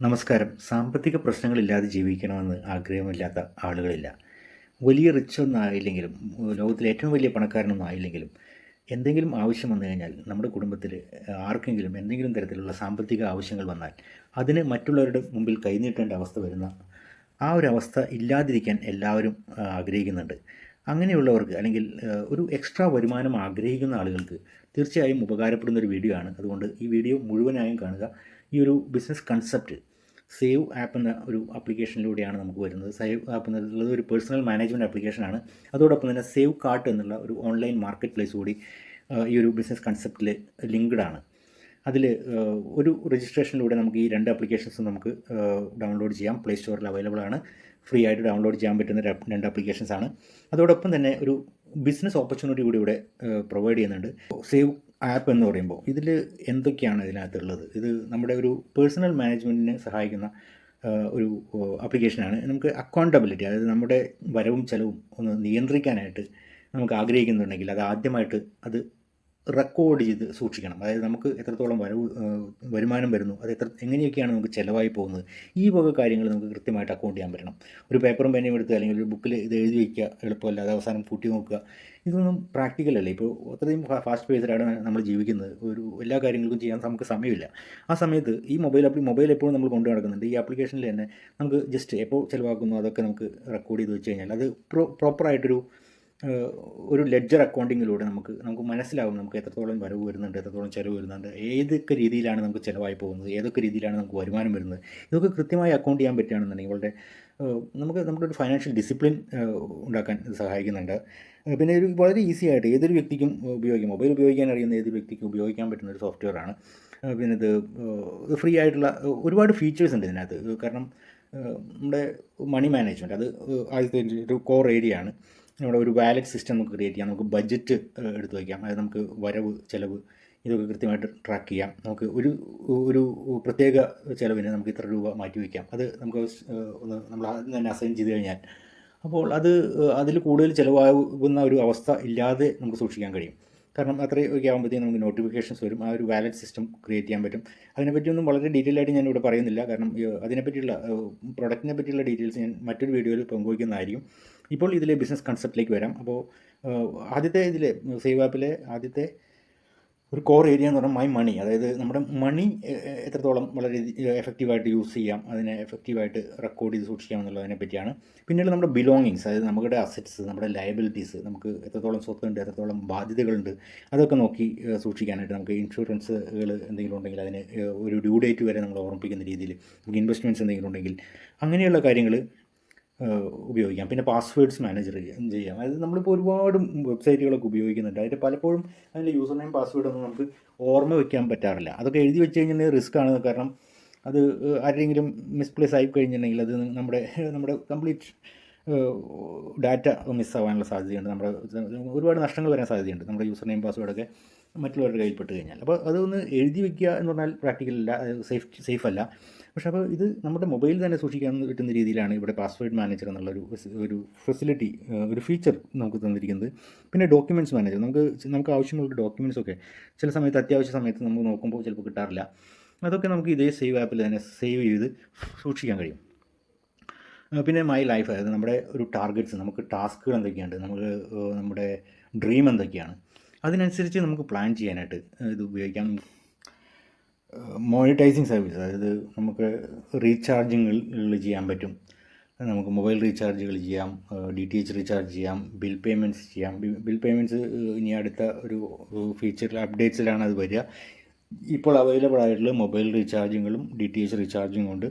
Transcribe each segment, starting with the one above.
നമസ്കാരം. സാമ്പത്തിക പ്രശ്നങ്ങളില്ലാതെ ജീവിക്കണമെന്ന് ആഗ്രഹമില്ലാത്ത ആളുകളില്ല. വലിയ റിച്ചൊന്നും ആയില്ലെങ്കിലും, ലോകത്തിലെ ഏറ്റവും വലിയ പണക്കാരനൊന്നും ആയില്ലെങ്കിലും, എന്തെങ്കിലും ആവശ്യം വന്നു കഴിഞ്ഞാൽ നമ്മുടെ കുടുംബത്തിൽ ആർക്കെങ്കിലും എന്തെങ്കിലും തരത്തിലുള്ള സാമ്പത്തിക ആവശ്യങ്ങൾ വന്നാൽ അതിന് മറ്റുള്ളവരുടെ മുമ്പിൽ കൈനീട്ടേണ്ട അവസ്ഥ വരുന്ന ആ ഒരു അവസ്ഥ ഇല്ലാതിരിക്കാൻ എല്ലാവരും ആഗ്രഹിക്കുന്നുണ്ട്. അങ്ങനെയുള്ളവർക്ക് അല്ലെങ്കിൽ ഒരു എക്സ്ട്രാ വരുമാനം ആഗ്രഹിക്കുന്ന ആളുകൾക്ക് തീർച്ചയായും ഉപകാരപ്പെടുന്ന ഒരു വീഡിയോ ആണ്. അതുകൊണ്ട് ഈ വീഡിയോ മുഴുവനായും കാണുക. ഈ ഒരു ബിസിനസ് കൺസെപ്റ്റ് സേവ് ആപ്പ് എന്ന ഒരു ആപ്ലിക്കേഷനിലൂടെയാണ് നമുക്ക് വരുന്നത്. സേവ് ആപ്പ് എന്നുള്ളത് ഒരു പേഴ്സണൽ മാനേജ്മെൻറ്റ് ആപ്ലിക്കേഷനാണ്. അതോടൊപ്പം തന്നെ സേവ് കാർട്ട് എന്നുള്ള ഒരു ഓൺലൈൻ മാർക്കറ്റ് പ്ലേസ് കൂടി ഈ ഒരു ബിസിനസ് കൺസെപ്റ്റിൽ ലിങ്ക്ഡ് ആണ്. അതിൽ ഒരു രജിസ്ട്രേഷനിലൂടെ നമുക്ക് ഈ രണ്ട് ആപ്ലിക്കേഷൻസും നമുക്ക് ഡൗൺലോഡ് ചെയ്യാം. പ്ലേ സ്റ്റോറിൽ അവൈലബിൾ ആണ്. ഫ്രീ ആയിട്ട് ഡൗൺലോഡ് ചെയ്യാൻ പറ്റുന്ന രണ്ട് ആപ്ലിക്കേഷൻസാണ്. അതോടൊപ്പം തന്നെ ഒരു ബിസിനസ് ഓപ്പർച്യൂണിറ്റി കൂടി ഇവിടെ പ്രൊവൈഡ് ചെയ്യുന്നുണ്ട്. സേവ് ആപ്പ് എന്ന് പറയുമ്പോൾ ഇതിൽ എന്തൊക്കെയാണ് ഇതിനകത്തുള്ളത്? ഇത് നമ്മുടെ ഒരു പേഴ്സണൽ മാനേജ്മെൻറ്റിനെ സഹായിക്കുന്ന ഒരു ആപ്ലിക്കേഷനാണ്. നമുക്ക് അക്കൗണ്ടബിലിറ്റി, അതായത് നമ്മുടെ വരവും ചെലവും ഒന്ന് നിയന്ത്രിക്കാനായിട്ട് നമുക്ക് ആഗ്രഹിക്കുന്നുണ്ടെങ്കിൽ അത് ആദ്യമായിട്ട് അത് റെക്കോർഡ് ചെയ്ത് സൂക്ഷിക്കണം. അതായത് നമുക്ക് എത്രത്തോളം വരുമാനം വരുന്നു, അത് എങ്ങനെയൊക്കെയാണ് നമുക്ക് ചിലവായി പോകുന്നത്, ഈ വക കാര്യങ്ങൾ നമുക്ക് കൃത്യമായിട്ട് അക്കൗണ്ട് ചെയ്യാൻ പറ്റണം. ഒരു പേപ്പറും പേനയും എടുത്ത് അല്ലെങ്കിൽ ഒരു ബുക്കിൽ ഇത് എഴുതി വയ്ക്കുക എളുപ്പമല്ല, അത് അവസാനം കൂട്ടി നോക്കുക, ഇതൊന്നും പ്രാക്ടിക്കൽ അല്ല. ഇപ്പോൾ അത്രയും ഫാസ്റ്റ് പേസിലാണ് നമ്മൾ ജീവിക്കുന്നത്. ഒരു എല്ലാ കാര്യങ്ങൾക്കും ചെയ്യാൻ നമുക്ക് സമയമില്ല. ആ സമയത്ത് ഈ മൊബൈൽ എപ്പോഴും നമ്മൾ കൊണ്ടു നടക്കുന്നുണ്ട്. ഈ ആപ്ലിക്കേഷനിൽ തന്നെ നമുക്ക് ജസ്റ്റ് എപ്പോൾ ചിലവാക്കുന്നു അതൊക്കെ നമുക്ക് റെക്കോർഡ് ചെയ്ത് വെച്ച് കഴിഞ്ഞാൽ അത് പ്രോപ്പറായിട്ടൊരു ഒരു ലെഡ്ജർ അക്കൗണ്ടിങ്ങിലൂടെ നമുക്ക് മനസ്സിലാവും നമുക്ക് എത്രത്തോളം വരവ് വരുന്നുണ്ട്, എത്രത്തോളം ചിലവ് വരുന്നുണ്ട്, ഏതൊക്കെ രീതിയിലാണ് നമുക്ക് ചിലവായി പോകുന്നത്, ഏതൊക്കെ രീതിയിലാണ് നമുക്ക് വരുമാനം വരുന്നത്. ഇതൊക്കെ കൃത്യമായി അക്കൗണ്ട് ചെയ്യാൻ പറ്റുകയാണെന്നുണ്ടെങ്കിൽ നമ്മുടെ ഒരു ഫൈനാൻഷ്യൽ ഡിസിപ്ലിൻ ഉണ്ടാക്കാൻ ഇത് സഹായിക്കുന്നുണ്ട്. പിന്നെ ഒരു വളരെ ഈസി ആയിട്ട് ഏതൊരു വ്യക്തിക്കും ഉപയോഗിക്കാം. മൊബൈൽ ഉപയോഗിക്കാൻ അറിയുന്ന ഏതൊരു വ്യക്തിക്കും ഉപയോഗിക്കാൻ പറ്റുന്ന ഒരു സോഫ്റ്റ്വെയറാണ്. പിന്നെ ഇത് ഫ്രീ ആയിട്ടുള്ള ഒരുപാട് ഫീച്ചേഴ്സ് ഉണ്ട് ഇതിനകത്ത്. കാരണം നമ്മുടെ മണി മാനേജ്മെൻറ്റ് അത് ആദ്യത്തെ ഒരു കോർ ഏരിയ ആണ്. നമ്മുടെ ഒരു വാലറ്റ് സിസ്റ്റം നമുക്ക് ക്രിയേറ്റ് ചെയ്യാം. നമുക്ക് ബഡ്ജറ്റ് എടുത്തു വയ്ക്കാം. അതായത് നമുക്ക് വരവ് ചിലവ് ഇതൊക്കെ കൃത്യമായിട്ട് ട്രാക്ക് ചെയ്യാം. നമുക്ക് ഒരു പ്രത്യേക ചിലവിന് നമുക്ക് ഇത്ര രൂപ മാറ്റി വയ്ക്കാം. അത് നമുക്ക് നമ്മൾ ആദ്യം തന്നെ അസൈൻ ചെയ്ത് കഴിഞ്ഞാൽ അപ്പോൾ അതിൽ കൂടുതൽ ചിലവാകുന്ന ഒരു അവസ്ഥ ഇല്ലാതെ നമുക്ക് സൂക്ഷിക്കാൻ കഴിയും. കാരണം അത്രയൊക്കെ ആകുമ്പോഴത്തേക്കും നമുക്ക് നോട്ടിഫിക്കേഷൻസ് വരും. ആ ഒരു വാലറ്റ് സിസ്റ്റം ക്രിയേറ്റ് ചെയ്യാൻ പറ്റും. അതിനെപ്പറ്റിയൊന്നും വളരെ ഡീറ്റെയിൽ ആയിട്ട് ഞാൻ ഇവിടെ പറയുന്നില്ല. കാരണം അതിനെപ്പറ്റിയുള്ള പ്രൊഡക്റ്റിനെ പറ്റിയുള്ള ഡീറ്റെയിൽസ് ഞാൻ മറ്റൊരു വീഡിയോയിൽ പങ്കുവയ്ക്കുന്നതായിരിക്കും. ഇപ്പോൾ ഇതിലെ ബിസിനസ് കൺസെപ്റ്റിലേക്ക് വരാം. അപ്പോൾ ആദ്യത്തെ സേവ് ആപ്പിലെ ആദ്യത്തെ ഒരു കോർ ഏരിയ എന്ന് പറഞ്ഞാൽ മൈ മണി, അതായത് നമ്മുടെ മണി എത്രത്തോളം വളരെ എഫക്റ്റീവായിട്ട് യൂസ് ചെയ്യാം, അതിനെ എഫക്റ്റീവായിട്ട് റെക്കോർഡ് ചെയ്ത് സൂക്ഷിക്കാം എന്നുള്ളതിനെ പറ്റിയാണ്. പിന്നീട് നമ്മുടെ ബിലോങ്ങിങ്സ്, അതായത് നമ്മുടെ അസറ്റ്സ്, നമ്മുടെ ലയബിലിറ്റീസ്, നമുക്ക് എത്രത്തോളം സ്വത്തുണ്ട്, എത്രത്തോളം ബാധ്യതകളുണ്ട്, അതൊക്കെ നോക്കി സൂക്ഷിക്കാനായിട്ട് നമുക്ക് ഇൻഷുറൻസുകൾ എന്തെങ്കിലും ഉണ്ടെങ്കിൽ അതിന് ഒരു ഡ്യൂ ഡേറ്റ് വരെ നമ്മൾ ഓർമ്മിപ്പിക്കുന്ന രീതിയിൽ നമുക്ക് ഇൻവെസ്റ്റ്മെൻറ്റ്സ് എന്തെങ്കിലും ഉണ്ടെങ്കിൽ അങ്ങനെയുള്ള കാര്യങ്ങൾ ഉപയോഗിക്കാം. പിന്നെ പാസ്വേഡ്സ് മാനേജർ ചെയ്യാം. അതായത് നമ്മളിപ്പോൾ ഒരുപാട് വെബ്സൈറ്റുകളൊക്കെ ഉപയോഗിക്കുന്നുണ്ട്. അതിൽ പലപ്പോഴും അതിൻ്റെ യൂസർ നെയിം പാസ്വേഡൊന്നും നമുക്ക് ഓർമ്മ വയ്ക്കാൻ പറ്റാറില്ല. അതൊക്കെ എഴുതി വെച്ച് കഴിഞ്ഞാൽ റിസ്ക് ആണ്. കാരണം അത് ആരെങ്കിലും മിസ്പ്ലേസ് ആയി കഴിഞ്ഞിട്ടുണ്ടെങ്കിൽ അത് നമ്മുടെ കംപ്ലീറ്റ് ഡാറ്റ മിസ്സാവാനുള്ള സാധ്യതയുണ്ട്. ഒരുപാട് നഷ്ടങ്ങൾ വരാൻ സാധ്യതയുണ്ട് നമ്മുടെ യൂസർ നെയിം പാസ്വേഡൊക്കെ മറ്റുള്ളവരുടെ കയ്യിൽപ്പെട്ട് കഴിഞ്ഞാൽ. അപ്പോൾ അതൊന്ന് എഴുതി വയ്ക്കുക എന്ന് പറഞ്ഞാൽ പ്രാക്ടിക്കലല്ല, സേഫ് അല്ല. പക്ഷേ അപ്പോൾ ഇത് നമ്മുടെ മൊബൈലിൽ തന്നെ സൂക്ഷിക്കാൻ പറ്റുന്ന രീതിയിലാണ് ഇവിടെ പാസ്വേഡ് മാനേജർ എന്നുള്ള ഒരു ഫെസിലിറ്റി, ഒരു ഫീച്ചർ നമുക്ക് തന്നിരിക്കുന്നത്. പിന്നെ ഡോക്യുമെൻറ്റ്സ് മാനേജർ, നമുക്ക് ആവശ്യമുള്ള ഡോക്യുമെൻറ്റ്സൊക്കെ ചില സമയത്ത് അത്യാവശ്യ സമയത്ത് നമുക്ക് നോക്കുമ്പോൾ ചിലപ്പോൾ കിട്ടാറില്ല. അതൊക്കെ നമുക്ക് ഇതേ സേവ് ആപ്പിൽ തന്നെ സേവ് ചെയ്ത് സൂക്ഷിക്കാൻ കഴിയും. പിന്നെ മൈ ലൈഫ്, അതായത് നമ്മുടെ ഒരു ടാർഗറ്റ്സ്, നമുക്ക് ടാസ്കുകൾ എന്തൊക്കെയുണ്ട്, നമ്മുടെ ഡ്രീം എന്തൊക്കെയാണ്, അതിനനുസരിച്ച് നമുക്ക് പ്ലാൻ ചെയ്യാനായിട്ട് ഇത് ഉപയോഗിക്കാം. മോണിറ്റൈസിങ് സർവീസ്, അതായത് നമുക്ക് റീചാർജിങ്ങൾ ചെയ്യാൻ പറ്റും. നമുക്ക് മൊബൈൽ റീചാർജുകൾ ചെയ്യാം, DTH റീചാർജ് ചെയ്യാം, ബിൽ പേയ്മെൻറ്റ്സ് ചെയ്യാം. ബിൽ പേയ്മെൻറ്റ്സ് ഇനി അടുത്ത ഒരു ഫീച്ചറിൽ അപ്ഡേറ്റ്സിലാണ് അത് വരിക. ഇപ്പോൾ അവൈലബിൾ ആയിട്ടുള്ള മൊബൈൽ റീചാർജിങ്ങുകളും DTH റീചാർജിങ്ങും ഉണ്ട്.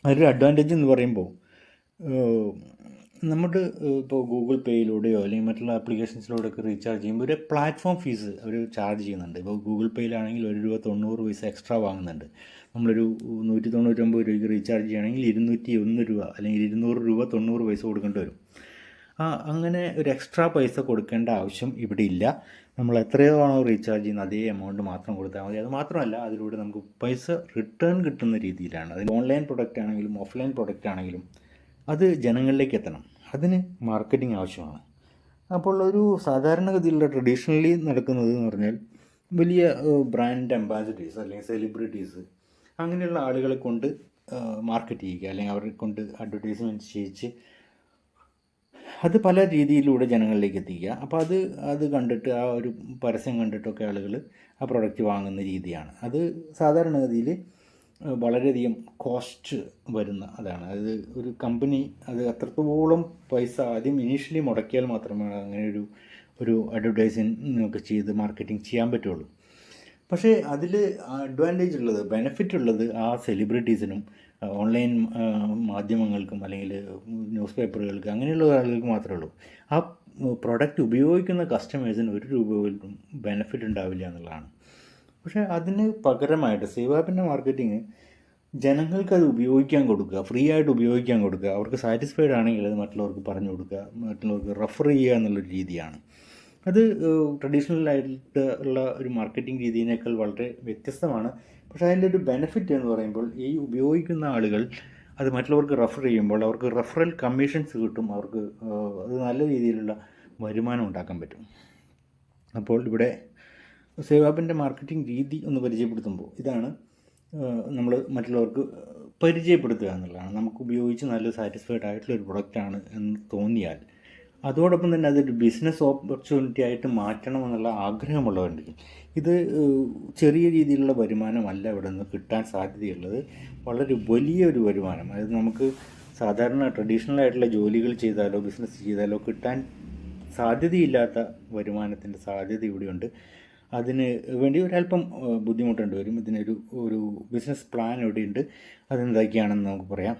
അതിലൊരു അഡ്വാൻറ്റേജ് എന്ന് പറയുമ്പോൾ നമ്മുടെ ഇപ്പോൾ ഗൂഗിൾ പേയിലൂടെയോ അല്ലെങ്കിൽ മറ്റുള്ള ആപ്ലിക്കേഷൻസിലൂടെയൊക്കെ റീചാർജ് ചെയ്യുമ്പോൾ ഒരു പ്ലാറ്റ്ഫോം ഫീസ് അവർ ചാർജ് ചെയ്യുന്നുണ്ട്. ഇപ്പോൾ ഗൂഗിൾ പേയിലാണെങ്കിൽ ₹1.90 എക്സ്ട്രാ വാങ്ങുന്നുണ്ട്. നമ്മളൊരു 199 രൂപയ്ക്ക് റീചാർജ് ചെയ്യുകയാണെങ്കിൽ 201 രൂപ അല്ലെങ്കിൽ ₹200 കൊടുക്കേണ്ടി വരും. അങ്ങനെ ഒരു എക്സ്ട്രാ പൈസ കൊടുക്കേണ്ട ആവശ്യം ഇവിടെ ഇല്ല. നമ്മൾ എത്രയാണോ റീചാർജ് ചെയ്യുന്നത് അതേ എമൗണ്ട് മാത്രം കൊടുത്താൽ മതി. അത് മാത്രമല്ല, അതിലൂടെ നമുക്ക് പൈസ റിട്ടേൺ കിട്ടുന്ന രീതിയിലാണ്. അതിന് ഓൺലൈൻ പ്രൊഡക്റ്റ് ആണെങ്കിലും ഓഫ്ലൈൻ പ്രൊഡക്റ്റ് ആണെങ്കിലും അത് ജനങ്ങളിലേക്ക് എത്തണം. അതിന് മാർക്കറ്റിംഗ് ആവശ്യമാണ്. അപ്പോൾ ഒരു സാധാരണഗതിയിലുള്ള ട്രഡീഷണലി നടക്കുന്നത് എന്ന് പറഞ്ഞാൽ വലിയ ബ്രാൻഡ് അംബാസിഡേഴ്സ് അല്ലെങ്കിൽ സെലിബ്രിറ്റീസ് അങ്ങനെയുള്ള ആളുകളെ കൊണ്ട് മാർക്കറ്റ് ചെയ്യുക, അല്ലെങ്കിൽ അവരെ കൊണ്ട് അഡ്വർടൈസ്മെൻറ്റ് ചെയ്യിച്ച് അത് പല രീതിയിലൂടെ ജനങ്ങളിലേക്ക് എത്തിക്കുക. അപ്പോൾ അത് കണ്ടിട്ട് ആ ഒരു പരസ്യം കണ്ടിട്ടൊക്കെ ആളുകൾ ആ പ്രൊഡക്റ്റ് വാങ്ങുന്ന രീതിയാണ്. അത് സാധാരണഗതിയിൽ വളരെയധികം കോസ്റ്റ് വരുന്ന അതാണ്. അത് ഒരു കമ്പനി അത് അത്രത്തോളം പൈസ ആദ്യം ഇനീഷ്യലി മുടക്കിയാൽ മാത്രമേ അങ്ങനെ ഒരു അഡ്വർടൈസിങ് ഒക്കെ ചെയ്ത് മാർക്കറ്റിംഗ് ചെയ്യാൻ പറ്റുള്ളൂ. പക്ഷേ അതിൽ അഡ്വാൻറ്റേജ് ഉള്ളത്, ബെനിഫിറ്റ് ഉള്ളത് ആ സെലിബ്രിറ്റീസിനും ഓൺലൈൻ മാധ്യമങ്ങൾക്കും അല്ലെങ്കിൽ ന്യൂസ് പേപ്പറുകൾക്ക് അങ്ങനെയുള്ള ആളുകൾക്ക് മാത്രമേ ഉള്ളൂ. ആ പ്രൊഡക്റ്റ് ഉപയോഗിക്കുന്ന കസ്റ്റമേഴ്സിന് ഒരു രൂപ പോലും ബെനിഫിറ്റ് ഉണ്ടാവില്ല എന്നുള്ളതാണ്. പക്ഷേ അതിന് പകരമായിട്ട് സേവ് ആപ്പിൻ്റെ മാർക്കറ്റിംഗ് ജനങ്ങൾക്ക് അത് ഉപയോഗിക്കാൻ കൊടുക്കുക, ഫ്രീ ആയിട്ട് ഉപയോഗിക്കാൻ കൊടുക്കുക, അവർക്ക് സാറ്റിസ്ഫൈഡ് ആണെങ്കിൽ അത് മറ്റുള്ളവർക്ക് പറഞ്ഞു കൊടുക്കുക, മറ്റുള്ളവർക്ക് റെഫർ ചെയ്യുക എന്നുള്ളൊരു രീതിയാണ്. അത് ട്രഡീഷണൽ ആയിട്ട് ഉള്ള ഒരു മാർക്കറ്റിംഗ് രീതിയിനേക്കാൾ വളരെ വ്യത്യസ്തമാണ്. പക്ഷേ അതിൻ്റെ ഒരു ബെനിഫിറ്റ് എന്ന് പറയുമ്പോൾ ഈ ഉപയോഗിക്കുന്ന ആളുകൾ അത് മറ്റുള്ളവർക്ക് റെഫർ ചെയ്യുമ്പോൾ അവർക്ക് റെഫറൽ കമ്മീഷൻസ് കിട്ടും, അവർക്ക് അത് നല്ല രീതിയിലുള്ള വരുമാനം ഉണ്ടാക്കാൻ പറ്റും. അപ്പോൾ ഇവിടെ സേവ് ആപ്പിൻ്റെ മാർക്കറ്റിംഗ് രീതി ഒന്ന് പരിചയപ്പെടുത്തുമ്പോൾ ഇതാണ്, നമ്മൾ മറ്റുള്ളവർക്ക് പരിചയപ്പെടുത്തുക എന്നുള്ളതാണ്. നമുക്ക് ഉപയോഗിച്ച് നല്ല സാറ്റിസ്ഫൈഡ് ആയിട്ടുള്ളൊരു പ്രൊഡക്റ്റാണ് എന്ന് തോന്നിയാൽ അതോടൊപ്പം തന്നെ അതൊരു ബിസിനസ് ഓപ്പർച്യൂണിറ്റി ആയിട്ട് മാറ്റണമെന്നുള്ള ആഗ്രഹമുള്ളവരുണ്ടെങ്കിൽ ഇത് ചെറിയ രീതിയിലുള്ള വരുമാനമല്ല ഇവിടെ നിന്ന് കിട്ടാൻ സാധ്യതയുള്ളത്, വളരെ വലിയൊരു വരുമാനം. അതായത് നമുക്ക് സാധാരണ ട്രഡീഷണൽ ആയിട്ടുള്ള ജോലികൾ ചെയ്താലോ ബിസിനസ് ചെയ്താലോ കിട്ടാൻ സാധ്യതയില്ലാത്ത വരുമാനത്തിൻ്റെ സാധ്യത ഇവിടെയുണ്ട്. അതിന് വേണ്ടി ഒരല്പം ബുദ്ധിമുട്ടേണ്ടി വരും. ഒരു ബിസിനസ് പ്ലാൻ ഇവിടെയുണ്ട്. അതെന്തൊക്കെയാണെന്ന് നമുക്ക് പറയാം.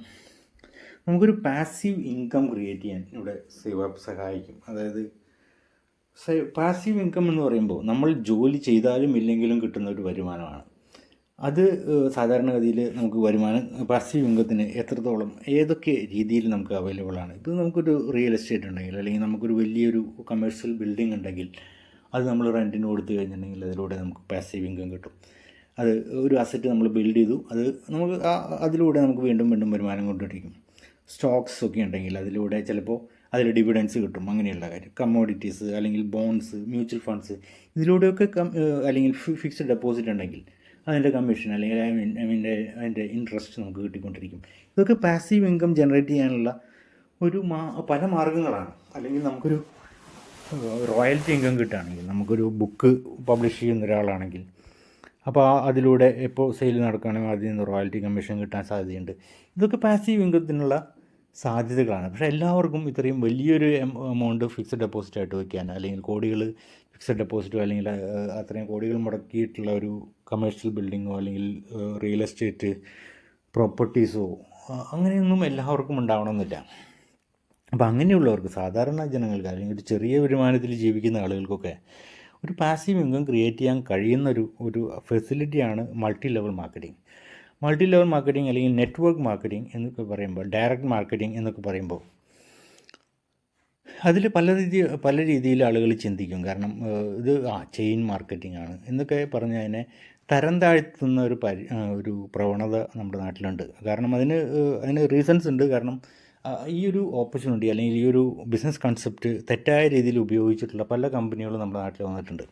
നമുക്കൊരു പാസീവ് ഇൻകം ക്രിയേറ്റ് ചെയ്യാൻ ഇവിടെ സേവ് ആപ്പ് സഹായിക്കും. അതായത് പാസീവ് ഇൻകം എന്ന് പറയുമ്പോൾ നമ്മൾ ജോലി ചെയ്താലും ഇല്ലെങ്കിലും കിട്ടുന്ന ഒരു വരുമാനമാണ്. അത് സാധാരണഗതിയിൽ നമുക്ക് പാസീവ് ഇൻകത്തിന് എത്രത്തോളം ഏതൊക്കെ രീതിയിൽ നമുക്ക് അവൈലബിൾ ആണ്. ഇപ്പോൾ നമുക്കൊരു റിയൽ എസ്റ്റേറ്റ് ഉണ്ടെങ്കിൽ അല്ലെങ്കിൽ നമുക്കൊരു വലിയൊരു കമേഴ്ഷ്യൽ ബിൽഡിംഗ് ഉണ്ടെങ്കിൽ അത് നമ്മൾ റെൻറ്റിന് കൊടുത്തു കഴിഞ്ഞിട്ടുണ്ടെങ്കിൽ അതിലൂടെ നമുക്ക് പാസീവ് ഇൻകം കിട്ടും. അത് ഒരു അസറ്റ് നമ്മൾ ബിൽഡ് ചെയ്തു, അത് നമുക്ക് അതിലൂടെ നമുക്ക് വീണ്ടും വീണ്ടും വരുമാനം കൊണ്ടിരിക്കും. സ്റ്റോക്സ് ഒക്കെ ഉണ്ടെങ്കിൽ അതിലൂടെ ചിലപ്പോൾ അതിൽ ഡിവിഡൻസ് കിട്ടും, അങ്ങനെയുള്ള കാര്യം. കമ്മോഡിറ്റീസ് അല്ലെങ്കിൽ ബോൺസ്, മ്യൂച്വൽ ഫണ്ട്സ്, ഇതിലൂടെയൊക്കെ അല്ലെങ്കിൽ ഫിക്സ്ഡ് ഡെപ്പോസിറ്റ് ഉണ്ടെങ്കിൽ അതിൻ്റെ കമ്മീഷൻ അല്ലെങ്കിൽ അതിൻ്റെ ഇൻട്രസ്റ്റ് നമുക്ക് കിട്ടിക്കൊണ്ടിരിക്കും. ഇതൊക്കെ പാസീവ് ഇൻകം ജനറേറ്റ് ചെയ്യാനുള്ള പല മാർഗ്ഗങ്ങളാണ്. അല്ലെങ്കിൽ നമുക്കൊരു റോയൽറ്റി ഇൻകം കിട്ടുകയാണെങ്കിൽ, നമുക്കൊരു ബുക്ക് പബ്ലിഷ് ചെയ്യുന്ന ഒരാളാണെങ്കിൽ അപ്പോൾ അതിലൂടെ എപ്പോൾ സെയിൽ നടക്കുകയാണെങ്കിൽ അതിൽ നിന്ന് റോയൽറ്റി കമ്മീഷൻ കിട്ടാൻ സാധ്യതയുണ്ട്. ഇതൊക്കെ പാസീവ് ഇൻകത്തിനുള്ള സാധ്യതകളാണ്. പക്ഷേ എല്ലാവർക്കും ഇത്രയും വലിയൊരു എമൗണ്ട് ഫിക്സഡ് ഡെപ്പോസിറ്റ് ആയിട്ട് വയ്ക്കാൻ, അല്ലെങ്കിൽ കോടികൾ ഫിക്സഡ് ഡെപ്പോസിറ്റോ അല്ലെങ്കിൽ അത്രയും കോടികൾ മുടക്കിയിട്ടുള്ള ഒരു കമേഴ്ഷ്യൽ ബിൽഡിങ്ങോ അല്ലെങ്കിൽ റിയൽ എസ്റ്റേറ്റ് പ്രോപ്പർട്ടീസോ അങ്ങനെയൊന്നും എല്ലാവർക്കും ഉണ്ടാവണമെന്നില്ല. അപ്പോൾ അങ്ങനെയുള്ളവർക്ക്, സാധാരണ ജനങ്ങൾക്ക് അല്ലെങ്കിൽ ഒരു ചെറിയ വരുമാനത്തിൽ ജീവിക്കുന്ന ആളുകൾക്കൊക്കെ ഒരു പാസീവ് ഇൻകം ക്രിയേറ്റ് ചെയ്യാൻ കഴിയുന്ന ഒരു ഫെസിലിറ്റിയാണ് multi level marketing. Multi level marketing അല്ലെങ്കിൽ നെറ്റ്വർക്ക് മാർക്കറ്റിംഗ് എന്നൊക്കെ പറയുമ്പോൾ, ഡയറക്റ്റ് മാർക്കറ്റിംഗ് എന്നൊക്കെ പറയുമ്പോൾ അതിൽ പല രീതിയിൽ ആളുകൾ ചിന്തിക്കും. കാരണം ഇത് ചെയിൻ മാർക്കറ്റിംഗ് ആണ് എന്നൊക്കെ പറഞ്ഞ് അതിനെ തരം താഴ്ത്തുന്ന ഒരു പ്രവണത നമ്മുടെ നാട്ടിലുണ്ട്. കാരണം അതിന് റീസൺസ് ഉണ്ട്. കാരണം ഈ ഒരു ഓപ്പർച്യൂണിറ്റി അല്ലെങ്കിൽ ഈ ഒരു ബിസിനസ് കൺസെപ്റ്റ് തെറ്റായ രീതിയിൽ ഉപയോഗിച്ചിട്ടുള്ള പല കമ്പനികളും നമ്മുടെ നാട്ടിൽ വന്നിട്ടുണ്ട്.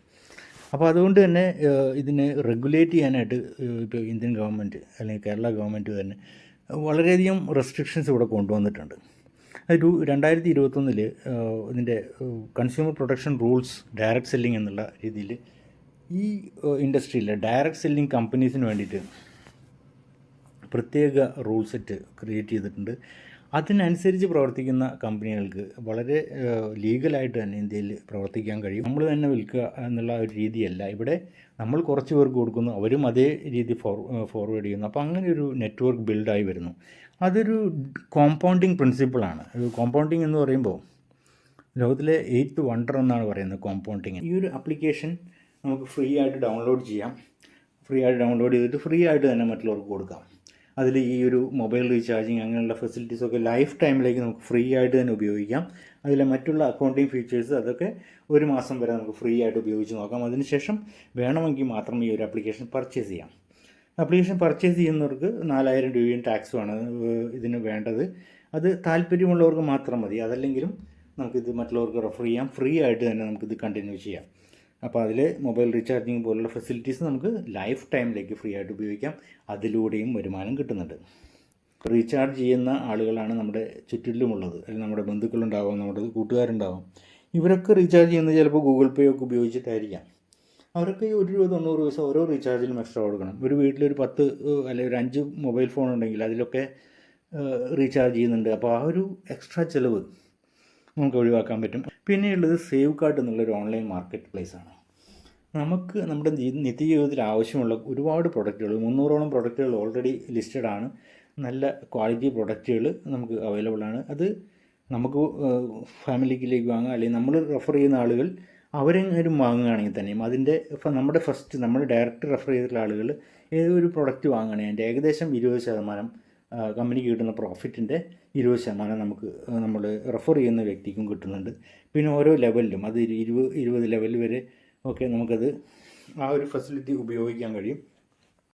അപ്പോൾ അതുകൊണ്ട് തന്നെ ഇതിനെ റെഗുലേറ്റ് ചെയ്യാനായിട്ട് ഇപ്പോൾ ഇന്ത്യൻ ഗവൺമെൻറ് അല്ലെങ്കിൽ കേരള ഗവൺമെൻറ് തന്നെ വളരെയധികം റെസ്ട്രിക്ഷൻസ് ഇവിടെ കൊണ്ടുവന്നിട്ടുണ്ട്. അത് 2021 ഇതിൻ്റെ consumer protection rules direct selling എന്നുള്ള രീതിയിൽ ഈ ഇൻഡസ്ട്രിയിലെ ഡയറക്റ്റ് സെല്ലിംഗ് കമ്പനീസിന് വേണ്ടിയിട്ട് പ്രത്യേക റൂൾ സെറ്റ് ക്രിയേറ്റ് ചെയ്തിട്ടുണ്ട്. അതിനനുസരിച്ച് പ്രവർത്തിക്കുന്ന കമ്പനികൾക്ക് വളരെ ലീഗലായിട്ട് തന്നെ ഇന്ത്യയിൽ പ്രവർത്തിക്കാൻ കഴിയും. നമ്മൾ തന്നെ വിൽക്കുക എന്നുള്ള ഒരു രീതിയല്ല. ഇവിടെ നമ്മൾ കുറച്ച് പേർക്ക് കൊടുക്കുന്നു, അവരും അതേ രീതി ഫോർവേഡ് ചെയ്യുന്നു. അപ്പോൾ അങ്ങനെ ഒരു നെറ്റ്വർക്ക് ബിൽഡായി വരുന്നു. അതൊരു കോമ്പൗണ്ടിങ് പ്രിൻസിപ്പിളാണ്. കോമ്പൗണ്ടിങ് എന്ന് പറയുമ്പോൾ ലോകത്തിലെ 8th വണ്ടർ എന്നാണ് പറയുന്നത് കോമ്പൗണ്ടിങ്. ഈ ഒരു ആപ്ലിക്കേഷൻ നമുക്ക് ഫ്രീ ആയിട്ട് ഡൗൺലോഡ് ചെയ്യാം. ഫ്രീ ആയിട്ട് ഡൗൺലോഡ് ചെയ്തിട്ട് ഫ്രീ ആയിട്ട് തന്നെ മറ്റുള്ളവർക്ക് കൊടുക്കാം. അതിൽ ഈ ഒരു മൊബൈൽ റീചാർജിങ് അങ്ങനെയുള്ള ഫെസിലിറ്റീസൊക്കെ ലൈഫ് ടൈമിലേക്ക് നമുക്ക് ഫ്രീ ആയിട്ട് തന്നെ ഉപയോഗിക്കാം. അതിലെ മറ്റുള്ള അക്കൗണ്ടിങ് ഫീച്ചേഴ്സ് അതൊക്കെ 1 മാസം വരെ നമുക്ക് ഫ്രീ ആയിട്ട് ഉപയോഗിച്ച് നോക്കാം. അതിനുശേഷം വേണമെങ്കിൽ മാത്രം ഈ ഒരു ആപ്ലിക്കേഷൻ പർച്ചേസ് ചെയ്യാം. ആപ്ലിക്കേഷൻ പർച്ചേസ് ചെയ്യുന്നവർക്ക് 4000 രൂപയും ടാക്സുമാണ് ഇതിന് വേണ്ടത്. അത് താല്പര്യമുള്ളവർക്ക് മാത്രം മതി. അതല്ലെങ്കിലും നമുക്കിത് മറ്റുള്ളവർക്ക് റെഫർ ചെയ്യാം. ഫ്രീ ആയിട്ട് തന്നെ നമുക്കിത് കണ്ടിന്യൂ ചെയ്യാം. അപ്പോൾ അതിൽ മൊബൈൽ റീചാർജിങ് പോലുള്ള ഫെസിലിറ്റീസ് നമുക്ക് ലൈഫ് ടൈമിലേക്ക് ഫ്രീ ആയിട്ട് ഉപയോഗിക്കാം. അതിലൂടെയും വരുമാനം കിട്ടുന്നുണ്ട്. റീചാർജ് ചെയ്യുന്ന ആളുകളാണ് നമ്മുടെ ചുറ്റിലുമുള്ളത്. അല്ലെങ്കിൽ നമ്മുടെ ബന്ധുക്കളുണ്ടാവാം, നമ്മുടെ കൂട്ടുകാരുണ്ടാവാം. ഇവരൊക്കെ റീചാർജ് ചെയ്യുന്നത് ചിലപ്പോൾ ഗൂഗിൾ പേ ഒക്കെ ഉപയോഗിച്ചിട്ടായിരിക്കാം. അവർക്ക് ഈ 1 രൂപ 90 പൈസ ഓരോ റീചാർജിലും എക്സ്ട്രാ കൊടുക്കണം. ഒരു വീട്ടിലൊരു 10 അല്ലെങ്കിൽ ഒരു 5 മൊബൈൽ ഫോൺ ഉണ്ടെങ്കിൽ അതിലൊക്കെ റീചാർജ് ചെയ്യുന്നുണ്ട്. അപ്പോൾ ആ ഒരു എക്സ്ട്രാ ചിലവ് നമുക്ക് ഒഴിവാക്കാൻ പറ്റും. പിന്നെയുള്ളത് സേവ് കാർഡ് എന്നുള്ളൊരു ഓൺലൈൻ മാർക്കറ്റ് പ്ലേസാണ്. നമുക്ക് നമ്മുടെ നിത്യജീവിതത്തിൽ ആവശ്യമുള്ള ഒരുപാട് പ്രൊഡക്റ്റുകൾ, 300ഓളം പ്രൊഡക്റ്റുകൾ ഓൾറെഡി ലിസ്റ്റഡ് ആണ്. നല്ല ക്വാളിറ്റി പ്രൊഡക്റ്റുകൾ നമുക്ക് അവൈലബിൾ ആണ്. അത് നമുക്ക് ഫാമിലിക്കിലേക്ക് വാങ്ങാം, അല്ലെങ്കിൽ നമ്മൾ റെഫർ ചെയ്യുന്ന ആളുകൾ അവരെങ്ങാനും വാങ്ങുകയാണെങ്കിൽ തന്നെയും അതിൻ്റെ നമ്മൾ ഡയറക്റ്റ് റെഫർ ചെയ്തിട്ടുള്ള ആളുകൾ ഏതൊരു പ്രൊഡക്റ്റ് വാങ്ങുകയാണെങ്കിൽ അതിൻ്റെ ഏകദേശം 20% കമ്പനിക്ക് കിട്ടുന്ന പ്രോഫിറ്റിൻ്റെ 20% നമുക്ക് നമ്മൾ റെഫർ ചെയ്യുന്ന വ്യക്തിക്കും കിട്ടുന്നുണ്ട്. പിന്നെ ഓരോ ലെവലിലും അത് 20 ലെവൽ വരെ ഒക്കെ നമുക്കത് ആ ഒരു ഫെസിലിറ്റി ഉപയോഗിക്കാൻ കഴിയും.